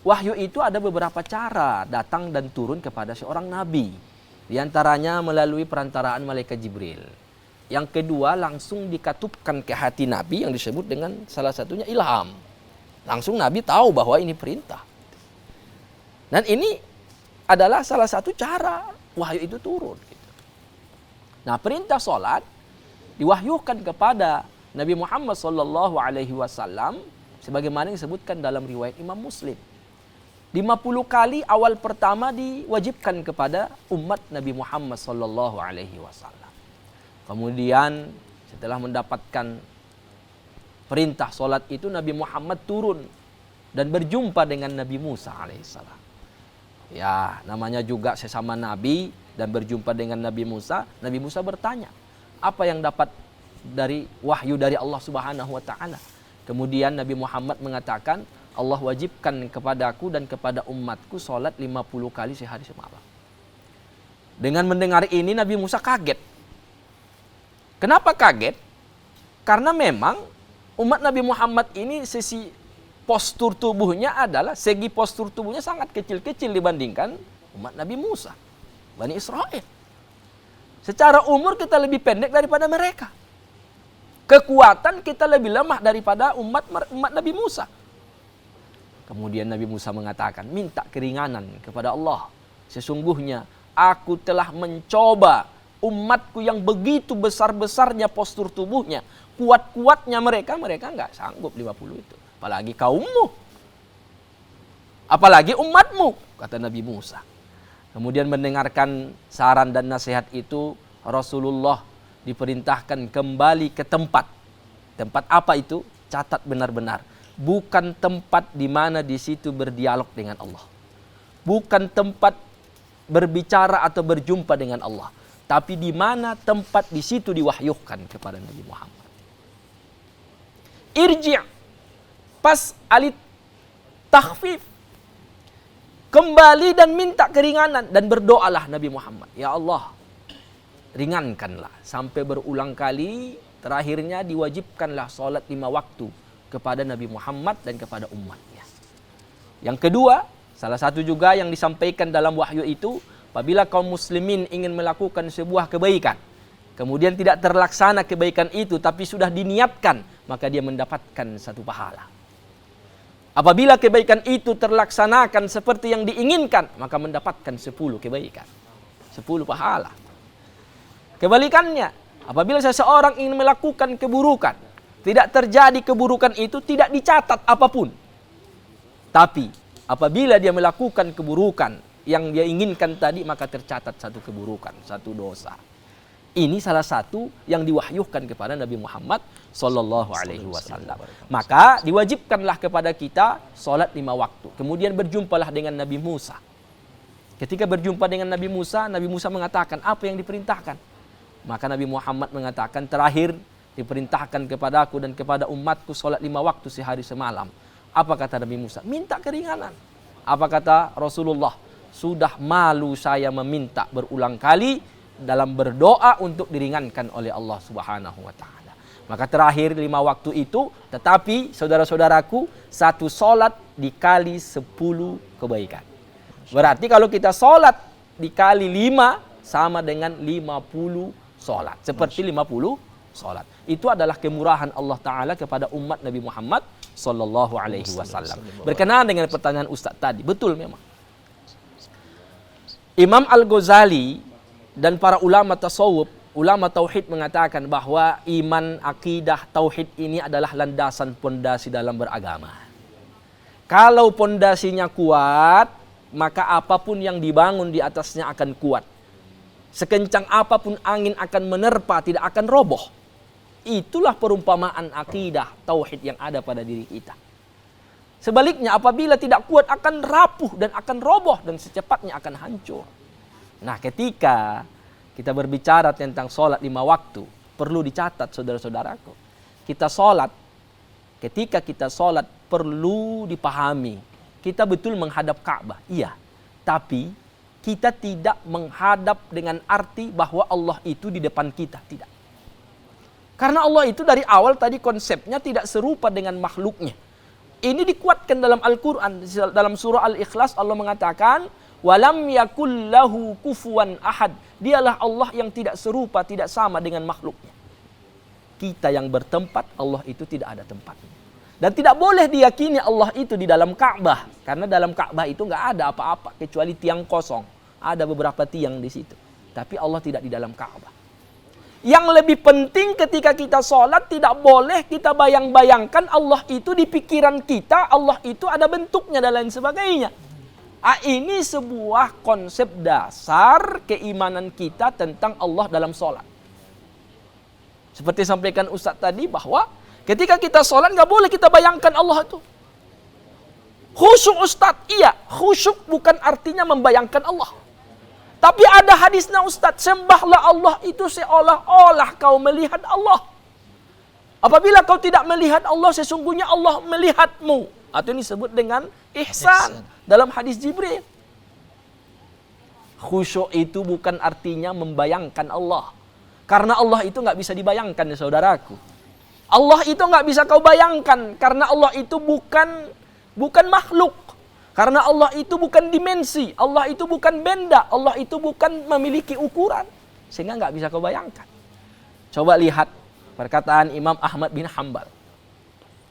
wahyu itu ada beberapa cara datang dan turun kepada seorang nabi. Di antaranya melalui perantaraan malaikat Jibril. Yang kedua langsung dikatupkan ke hati Nabi yang disebut dengan salah satunya ilham. Langsung Nabi tahu bahwa ini perintah. Dan ini adalah salah satu cara wahyu itu turun. Nah, perintah sholat diwahyukan kepada Nabi Muhammad SAW sebagaimana yang disebutkan dalam riwayat Imam Muslim. 50 kali awal pertama diwajibkan kepada umat Nabi Muhammad SAW. Kemudian setelah mendapatkan perintah sholat itu Nabi Muhammad turun dan berjumpa dengan Nabi Musa alaihissalam. Ya, namanya juga sesama Nabi dan berjumpa dengan Nabi Musa. Nabi Musa bertanya, apa yang dapat dari wahyu dari Allah Subhanahu wa Ta'ala? Kemudian Nabi Muhammad mengatakan, Allah wajibkan kepadaku dan kepada umatku sholat 50 kali sehari semalam. Dengan mendengar ini Nabi Musa kaget. Kenapa kaget? Karena memang umat Nabi Muhammad ini segi postur tubuhnya sangat kecil-kecil dibandingkan umat Nabi Musa, Bani Israel. Secara umur kita lebih pendek daripada mereka. Kekuatan kita lebih lemah daripada umat Nabi Musa. Kemudian Nabi Musa mengatakan, minta keringanan kepada Allah. Sesungguhnya aku telah mencoba umatku yang begitu besar-besarnya postur tubuhnya, kuat-kuatnya mereka nggak sanggup 50 itu. Apalagi kaummu. Apalagi umatmu, kata Nabi Musa. Kemudian mendengarkan saran dan nasihat itu, Rasulullah diperintahkan kembali ke tempat. Tempat apa itu? Catat benar-benar. Bukan tempat di mana di situ berdialog dengan Allah. Bukan tempat berbicara atau berjumpa dengan Allah. Tapi di mana tempat di situ diwahyukan kepada Nabi Muhammad. Irji' pas alit takhfif. Kembali dan minta keringanan. Dan berdoalah Nabi Muhammad. Ya Allah, ringankanlah. Sampai berulang kali, terakhirnya diwajibkanlah salat 5 waktu kepada Nabi Muhammad dan kepada umatnya. Yang kedua, salah satu juga yang disampaikan dalam wahyu itu, apabila kaum muslimin ingin melakukan sebuah kebaikan, kemudian tidak terlaksana kebaikan itu, tapi sudah diniatkan, maka dia mendapatkan satu pahala. Apabila kebaikan itu terlaksanakan seperti yang diinginkan, maka mendapatkan 10 kebaikan. 10 pahala. Kebalikannya, apabila seseorang ingin melakukan keburukan, tidak terjadi keburukan itu, tidak dicatat apapun. Tapi, apabila dia melakukan keburukan yang dia inginkan tadi, maka tercatat satu keburukan, satu dosa. Ini salah satu yang diwahyukan kepada Nabi Muhammad sallallahu alaihi wasallam. Maka diwajibkanlah kepada kita salat 5 waktu. Kemudian berjumpalah dengan Nabi Musa. Ketika berjumpa dengan Nabi Musa mengatakan, apa yang diperintahkan? Maka Nabi Muhammad mengatakan, terakhir diperintahkan kepadaku dan kepada umatku salat 5 waktu sehari semalam. Apa kata Nabi Musa? Minta keringanan. Apa kata Rasulullah? Sudah malu saya meminta berulang kali dalam berdoa untuk diringankan oleh Allah Subhanahu wa taala. Maka terakhir 5 waktu itu, tetapi saudara-saudaraku, satu solat dikali 10 kebaikan. Berarti kalau kita solat dikali 5 sama dengan 50 solat. Seperti 50 solat. Itu adalah kemurahan Allah Ta'ala kepada umat Nabi Muhammad sallallahu alaihi wasallam. Berkenaan dengan pertanyaan Ustaz tadi, betul memang. Imam Al-Ghazali dan para ulama tasawuf, ulama tauhid mengatakan bahwa iman, akidah, tauhid ini adalah landasan pondasi dalam beragama. Kalau pondasinya kuat, maka apapun yang dibangun di atasnya akan kuat. Sekencang apapun angin akan menerpa, tidak akan roboh. Itulah perumpamaan akidah, tauhid yang ada pada diri kita. Sebaliknya, apabila tidak kuat akan rapuh dan akan roboh dan secepatnya akan hancur. Nah, ketika kita berbicara tentang sholat 5 waktu, perlu dicatat saudara-saudaraku. Ketika kita sholat perlu dipahami. Kita betul menghadap Ka'bah, iya. Tapi kita tidak menghadap dengan arti bahwa Allah itu di depan kita, tidak. Karena Allah itu dari awal tadi konsepnya tidak serupa dengan makhluknya. Ini dikuatkan dalam Al-Quran, dalam surah Al-Ikhlas Allah mengatakan, walam yakul lahu kufuwan ahad. Dialah Allah yang tidak serupa, tidak sama dengan makhluknya. Kita yang bertempat, Allah itu tidak ada tempatnya. Dan tidak boleh diyakini Allah itu di dalam Ka'bah. Karena dalam Ka'bah itu nggak ada apa-apa kecuali tiang kosong. Ada beberapa tiang di situ. Tapi Allah tidak di dalam Ka'bah. Yang lebih penting ketika kita sholat, tidak boleh kita bayang-bayangkan Allah itu di pikiran kita, Allah itu ada bentuknya dan lain sebagainya. Ini sebuah konsep dasar keimanan kita tentang Allah dalam sholat. Seperti sampaikan Ustaz tadi bahwa ketika kita sholat gak boleh kita bayangkan Allah itu. Khusyuk Ustaz, iya. Khusyuk bukan artinya membayangkan Allah. Tapi ada hadisnya Ustaz, sembahlah Allah itu seolah-olah kau melihat Allah. Apabila kau tidak melihat Allah, sesungguhnya Allah melihatmu. Atau ini disebut dengan ihsan dalam hadis Jibril. Khusyuk itu bukan artinya membayangkan Allah. Karena Allah itu nggak bisa dibayangkan ya saudaraku. Allah itu nggak bisa kau bayangkan. Karena Allah itu bukan makhluk. Karena Allah itu bukan dimensi. Allah itu bukan benda. Allah itu bukan memiliki ukuran. Sehingga nggak bisa kau bayangkan. Coba lihat perkataan Imam Ahmad bin Hanbal.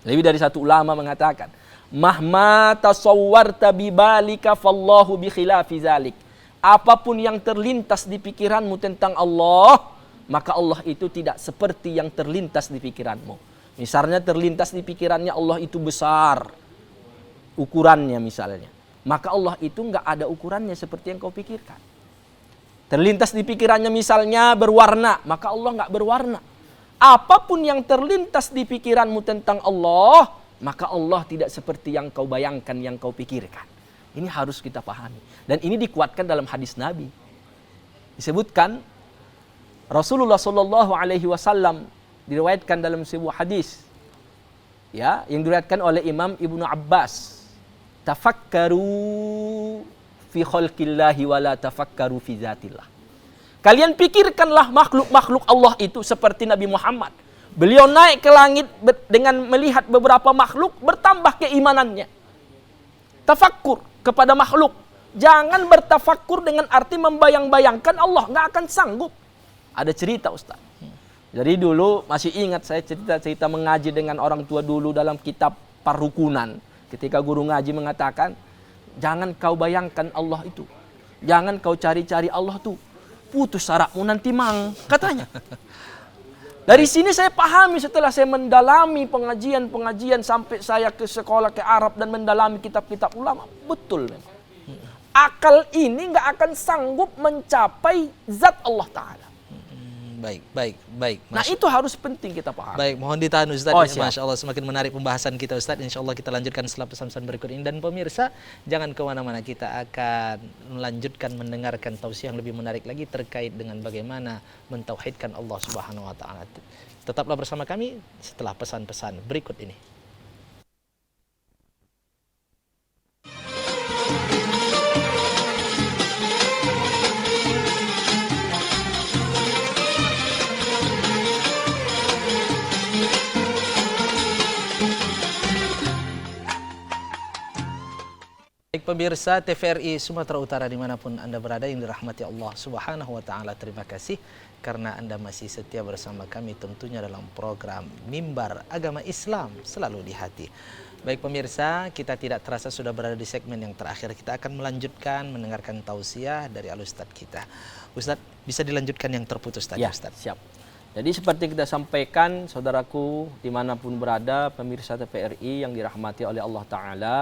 Lebih dari satu ulama mengatakan, mahma tasawwarta bibalika fallahu bi khilafi zalik. Apapun yang terlintas di pikiranmu tentang Allah, maka Allah itu tidak seperti yang terlintas di pikiranmu. Misalnya terlintas di pikirannya Allah itu besar ukurannya misalnya. maka Allah itu nggak ada ukurannya seperti yang kau pikirkan. Terlintas di pikirannya misalnya berwarna, maka Allah nggak berwarna. Apapun yang terlintas di pikiranmu tentang Allah, maka Allah tidak seperti yang kau bayangkan, yang kau pikirkan. Ini harus kita pahami. Dan ini dikuatkan dalam hadis Nabi. Disebutkan Rasulullah Shallallahu Alaihi Wasallam diriwayatkan dalam sebuah hadis, ya, yang diriwayatkan oleh Imam Ibnu Abbas. Tafakkaru fi khalqillahi wa la tafakkaru fi zatillah. Kalian pikirkanlah makhluk-makhluk Allah itu seperti Nabi Muhammad. Beliau naik ke langit dengan melihat beberapa makhluk, bertambah keimanannya. Tafakkur kepada makhluk. Jangan bertafakkur dengan arti membayang-bayangkan Allah, nggak akan sanggup. Ada cerita Ustaz. Jadi dulu masih ingat saya cerita mengaji dengan orang tua dulu dalam kitab Parukunan. Ketika guru ngaji mengatakan, jangan kau bayangkan Allah itu. Jangan kau cari-cari Allah tuh. Putus sarapmu nanti mang, katanya. Dari sini saya pahami setelah saya mendalami pengajian-pengajian sampai saya ke sekolah ke Arab dan mendalami kitab-kitab ulama. Betul memang. Akal ini nggak akan sanggup mencapai zat Allah Ta'ala. Baik. Nah itu harus penting kita paham. Baik, mohon ditahan Ustaz. Masya Allah, semakin menarik pembahasan kita Ustaz. Insya Allah kita lanjutkan setelah pesan-pesan berikut ini. Dan pemirsa, jangan kemana-mana, kita akan melanjutkan mendengarkan tausiah yang lebih menarik lagi terkait dengan bagaimana mentauhidkan Allah Subhanahu Wa Taala. Tetaplah bersama kami setelah pesan-pesan berikut ini. Baik pemirsa TVRI Sumatera Utara dimanapun Anda berada yang dirahmati Allah Subhanahu Wa Taala, terima kasih karena Anda masih setia bersama kami tentunya dalam program Mimbar Agama Islam Selalu di Hati. Baik pemirsa, kita tidak terasa sudah berada di segmen yang terakhir. Kita akan melanjutkan mendengarkan tausiah dari Al-Ustadz kita. Ustadz, bisa dilanjutkan yang terputus tadi ya, Ustadz? Siap. Jadi seperti kita sampaikan, saudaraku dimanapun berada, pemirsa TVRI yang dirahmati oleh Allah Ta'ala,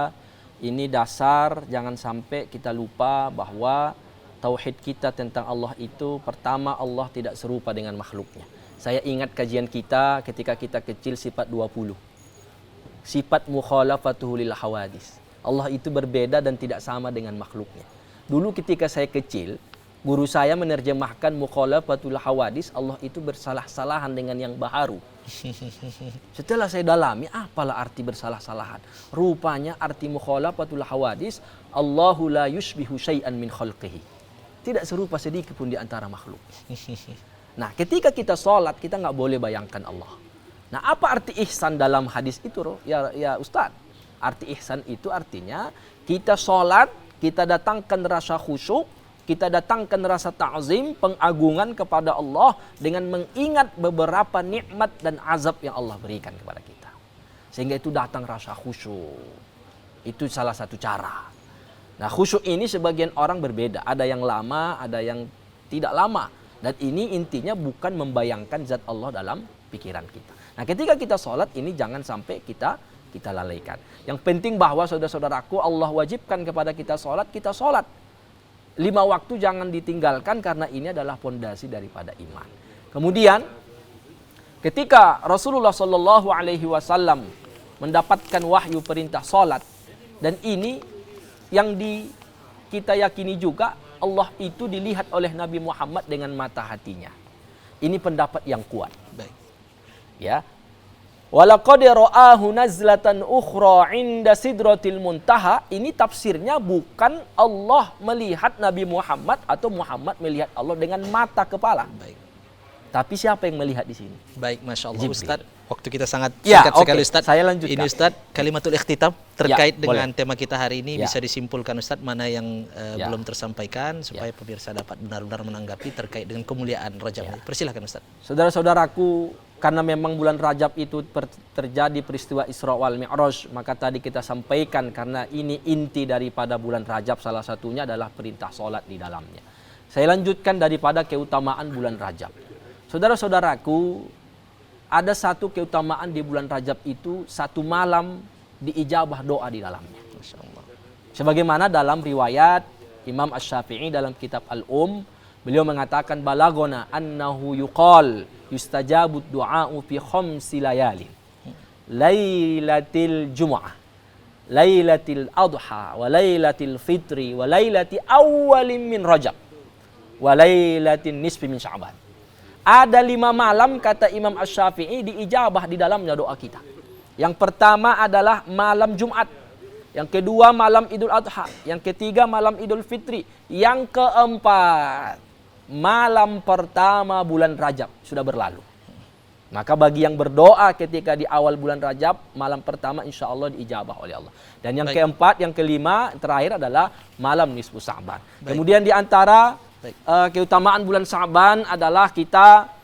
ini dasar, jangan sampai kita lupa bahwa tauhid kita tentang Allah itu, pertama Allah tidak serupa dengan makhluknya. Saya ingat kajian kita ketika kita kecil sifat 20. Sifat mukhalafatuhu lil hawadis. Allah itu berbeda dan tidak sama dengan makhluknya. Dulu ketika saya kecil, guru saya menerjemahkan mukhalafatul hawadis, Allah itu bersalah-salahan dengan yang baharu. Setelah saya dalami, apalah arti bersalah-salahan? Rupanya arti mukhalafatul hawadis, Allahu la yushbihu syai'an min khalqihi. Tidak serupa sedikit pun di antara makhluk. Nah, ketika kita sholat, kita nggak boleh bayangkan Allah. Nah, apa arti ihsan dalam hadis itu, ya Ustaz? Arti ihsan itu artinya kita sholat, kita datangkan rasa khusyuk, kita datangkan rasa ta'zim, pengagungan kepada Allah dengan mengingat beberapa nikmat dan azab yang Allah berikan kepada kita. Sehingga itu datang rasa khusyuk. Itu salah satu cara. Nah, khusyuk ini sebagian orang berbeda. Ada yang lama, ada yang tidak lama. Dan ini intinya bukan membayangkan zat Allah dalam pikiran kita. Nah, ketika kita sholat ini jangan sampai kita lalaikan. Yang penting bahwa saudara-saudaraku, Allah wajibkan kepada kita sholat. 5 waktu jangan ditinggalkan karena ini adalah pondasi daripada iman. Kemudian ketika Rasulullah Shallallahu Alaihi Wasallam mendapatkan wahyu perintah sholat, dan ini yang kita yakini juga Allah itu dilihat oleh Nabi Muhammad dengan mata hatinya. Ini pendapat yang kuat. Baik. Ya. Walaqad ra'ahu nazlatan ukhra 'inda sidratil muntaha. Ini tafsirnya bukan Allah melihat Nabi Muhammad atau Muhammad melihat Allah dengan mata kepala. Baik. Tapi siapa yang melihat di sini? Baik, Masya Allah Jibril. Ustaz. Waktu kita sangat Ya, singkat sekali Ustaz. Saya lanjutkan. Ini Ustaz, kalimatul ikhtitam terkait dengan boleh. tema kita hari ini. Ya. Bisa disimpulkan Ustaz mana yang Ya. belum tersampaikan supaya pemirsa dapat benar-benar menanggapi terkait dengan kemuliaan Rajab. Persilahkan Ustaz. Saudara-saudaraku, karena memang bulan Rajab itu terjadi peristiwa Isra wal Mi'raj, maka tadi kita sampaikan karena ini inti daripada bulan Rajab, salah satunya adalah perintah sholat di dalamnya. Saya lanjutkan daripada keutamaan bulan Rajab. Saudara-saudaraku, ada satu keutamaan di bulan Rajab itu, satu malam diijabah doa di dalamnya. Masya Allah. Sebagaimana dalam riwayat Imam Asy-Syafi'i dalam kitab beliau mengatakan balagona annahu yuqal yustajabud du'a'u fi khamsi layalin. Lailatul Jumu'ah, Lailatul Adha, wa Lailatul Fitri, wa Lailati awwalin min Rajab, wa Lailatin nisfi min Sya'ban. Ada 5 malam kata Imam Asy-Syafi'i diijabah di dalamnya doa kita. Yang pertama adalah malam Jumat, yang kedua malam Idul Adha, yang ketiga malam Idul Fitri, yang keempat malam pertama bulan Rajab sudah berlalu. Maka bagi yang berdoa ketika di awal bulan Rajab, malam pertama insya Allah diijabah oleh Allah. Dan yang keempat, yang kelima, terakhir adalah malam nisfu Sya'ban. Kemudian di antara keutamaan bulan Sya'ban adalah kita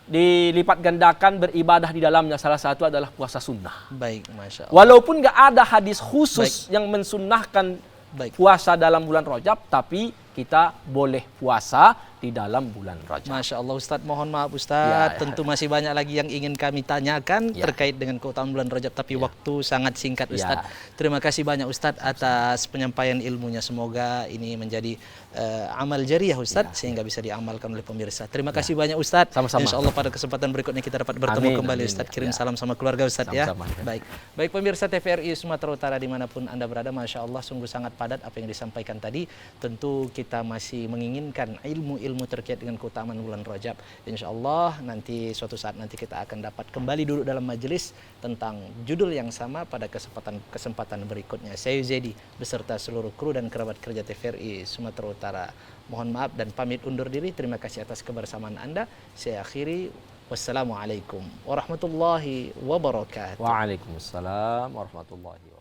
dilipat gandakan beribadah di dalamnya. Salah satu adalah puasa sunnah. Baik, Masya Allah. Walaupun nggak ada hadis khusus yang mensunnahkan puasa dalam bulan Rajab, tapi kita boleh puasa di dalam bulan Rajab. Masya Allah Ustadz, mohon maaf Ustadz, tentu masih banyak lagi yang ingin kami tanyakan terkait dengan keutamaan bulan Rajab, tapi waktu sangat singkat Ustadz. Terima kasih banyak Ustadz atas penyampaian ilmunya, semoga ini menjadi amal jariah Ustadz, sehingga bisa diamalkan oleh pemirsa. Terima kasih banyak Ustadz. Sama-sama. Insya Allah pada kesempatan berikutnya kita dapat bertemu kembali Ustadz. Kirim salam sama keluarga Ustadz ya. Baik pemirsa TVRI Sumatera Utara dimanapun Anda berada, Masya Allah sungguh sangat padat apa yang disampaikan tadi. Tentu kita masih menginginkan ilmu-ilmu terkait dengan keutamaan bulan Rajab. Insya Allah nanti suatu saat nanti kita akan dapat kembali duduk dalam majelis tentang judul yang sama pada kesempatan berikutnya. Saya Yuzedi beserta seluruh kru dan kerabat kerja TVRI Sumatera Utara. Mohon maaf dan pamit undur diri. Terima kasih atas kebersamaan Anda. Saya akhiri. Wassalamualaikum warahmatullahi wabarakatuh. Waalaikumsalam warahmatullahi wabarakatuh.